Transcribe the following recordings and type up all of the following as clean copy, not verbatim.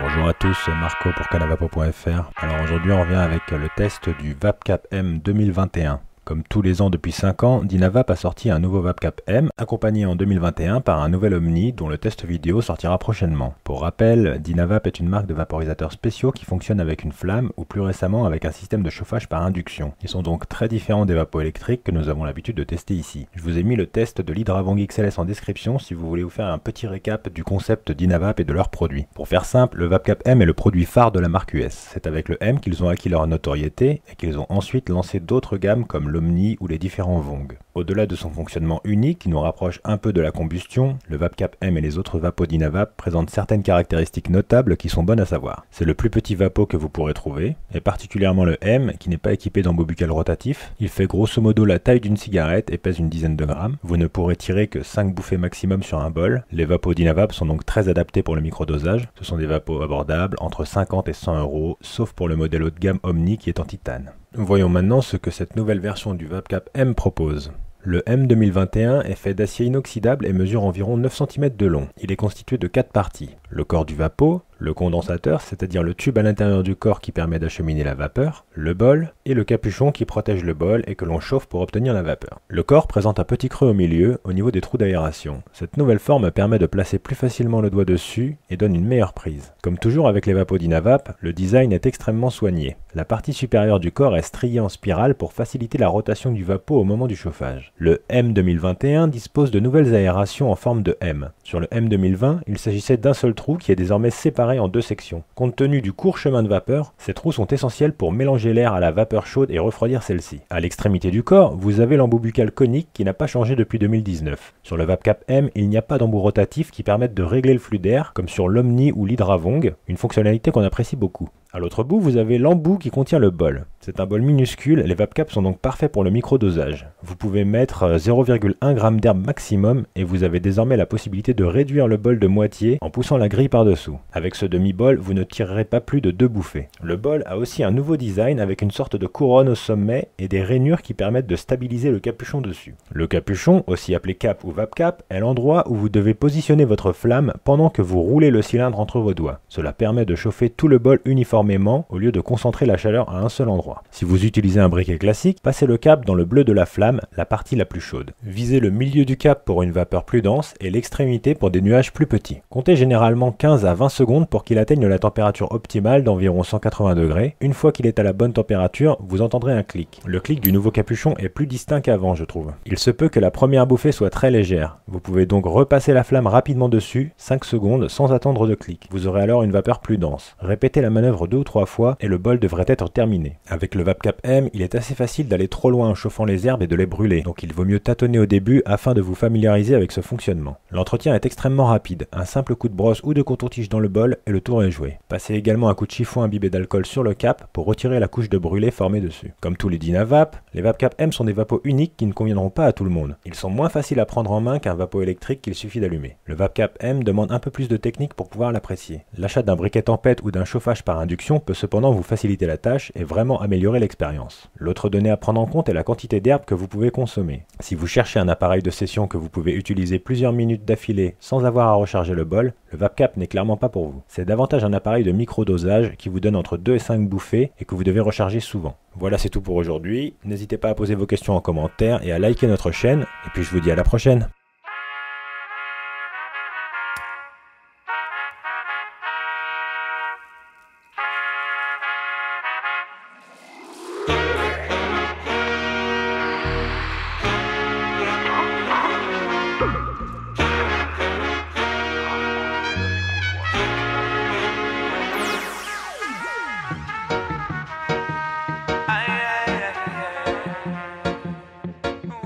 Bonjour à tous, c'est Marco pour canavapo.fr. Alors aujourd'hui on revient avec le test du VapCap M 2021. Comme tous les ans depuis 5 ans, Dynavap a sorti un nouveau VapCap M, accompagné en 2021 par un nouvel Omni dont le test vidéo sortira prochainement. Pour rappel, Dynavap est une marque de vaporisateurs spéciaux qui fonctionne avec une flamme ou plus récemment avec un système de chauffage par induction. Ils sont donc très différents des vapos électriques que nous avons l'habitude de tester ici. Je vous ai mis le test de l'Hydravong XLS en description si vous voulez vous faire un petit récap du concept Dynavap et de leurs produits. Pour faire simple, le VapCap M est le produit phare de la marque US. C'est avec le M qu'ils ont acquis leur notoriété et qu'ils ont ensuite lancé d'autres gammes comme l'Omni ou les différents Vong. Au-delà de son fonctionnement unique qui nous rapproche un peu de la combustion, le VapCap M et les autres vapos Dynavap présentent certaines caractéristiques notables qui sont bonnes à savoir. C'est le plus petit vapo que vous pourrez trouver, et particulièrement le M qui n'est pas équipé d'embout buccal rotatif. Il fait grosso modo la taille d'une cigarette et pèse une dizaine de grammes. Vous ne pourrez tirer que 5 bouffées maximum sur un bol. Les vapos Dynavap sont donc très adaptés pour le microdosage. Ce sont des vapos abordables entre 50 et 100 €, sauf pour le modèle haut de gamme Omni qui est en titane. Voyons maintenant ce que cette nouvelle version du VapCap M propose. Le M 2021 est fait d'acier inoxydable et mesure environ 9 cm de long. Il est constitué de 4 parties. Le corps du vapo, le condensateur, c'est-à-dire le tube à l'intérieur du corps qui permet d'acheminer la vapeur, le bol et le capuchon qui protège le bol et que l'on chauffe pour obtenir la vapeur. Le corps présente un petit creux au milieu, au niveau des trous d'aération. Cette nouvelle forme permet de placer plus facilement le doigt dessus et donne une meilleure prise. Comme toujours avec les vapos Dynavap, le design est extrêmement soigné. La partie supérieure du corps est striée en spirale pour faciliter la rotation du vapo au moment du chauffage. Le M 2021 dispose de nouvelles aérations en forme de M. Sur le M 2020, il s'agissait d'un seul trou qui est désormais séparé en deux sections. Compte tenu du court chemin de vapeur, ces trous sont essentiels pour mélanger l'air à la vapeur chaude et refroidir celle-ci. À l'extrémité du corps, vous avez l'embout buccal conique qui n'a pas changé depuis 2019. Sur le VapCap M, il n'y a pas d'embout rotatif qui permette de régler le flux d'air, comme sur l'Omni ou l'Hydravong, une fonctionnalité qu'on apprécie beaucoup. À l'autre bout, vous avez l'embout qui contient le bol. C'est un bol minuscule, les VapCap sont donc parfaits pour le microdosage. Vous pouvez mettre 0,1 g d'herbe maximum et vous avez désormais la possibilité de réduire le bol de moitié en poussant la grille par-dessous. Avec ce demi-bol, vous ne tirerez pas plus de 2 bouffées. Le bol a aussi un nouveau design avec une sorte de couronne au sommet et des rainures qui permettent de stabiliser le capuchon dessus. Le capuchon, aussi appelé cap ou VapCap, est l'endroit où vous devez positionner votre flamme pendant que vous roulez le cylindre entre vos doigts. Cela permet de chauffer tout le bol uniformément au lieu de concentrer la chaleur à un seul endroit. Si vous utilisez un briquet classique, passez le cap dans le bleu de la flamme, la partie la plus chaude. Visez le milieu du cap pour une vapeur plus dense et l'extrémité pour des nuages plus petits. Comptez généralement 15 à 20 secondes pour qu'il atteigne la température optimale d'environ 180 degrés. Une fois qu'il est à la bonne température, vous entendrez un clic. Le clic du nouveau capuchon est plus distinct qu'avant, je trouve. Il se peut que la première bouffée soit très légère. Vous pouvez donc repasser la flamme rapidement dessus, 5 secondes, sans attendre de clic. Vous aurez alors une vapeur plus dense. Répétez la manœuvre 2 ou 3 fois et le bol devrait être terminé. Avec le VapCap M, il est assez facile d'aller trop loin en chauffant les herbes et de les brûler, donc il vaut mieux tâtonner au début afin de vous familiariser avec ce fonctionnement. L'entretien est extrêmement rapide, un simple coup de brosse ou de coton-tige dans le bol et le tour est joué. Passez également un coup de chiffon imbibé d'alcool sur le cap pour retirer la couche de brûlé formée dessus. Comme tous les Dynavap, les VapCap M sont des vapos uniques qui ne conviendront pas à tout le monde. Ils sont moins faciles à prendre en main qu'un vapo électrique qu'il suffit d'allumer. Le VapCap M demande un peu plus de technique pour pouvoir l'apprécier. L'achat d'un briquet tempête ou d'un chauffage par induction peut cependant vous faciliter la tâche et vraiment améliorer l'expérience. L'autre donnée à prendre en compte est la quantité d'herbe que vous pouvez consommer. Si vous cherchez un appareil de session que vous pouvez utiliser plusieurs minutes d'affilée sans avoir à recharger le bol, le VapCap n'est clairement pas pour vous. C'est davantage un appareil de microdosage qui vous donne entre 2 et 5 bouffées et que vous devez recharger souvent. Voilà, c'est tout pour aujourd'hui. N'hésitez pas à poser vos questions en commentaire et à liker notre chaîne. Et puis je vous dis à la prochaine.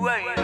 Wait.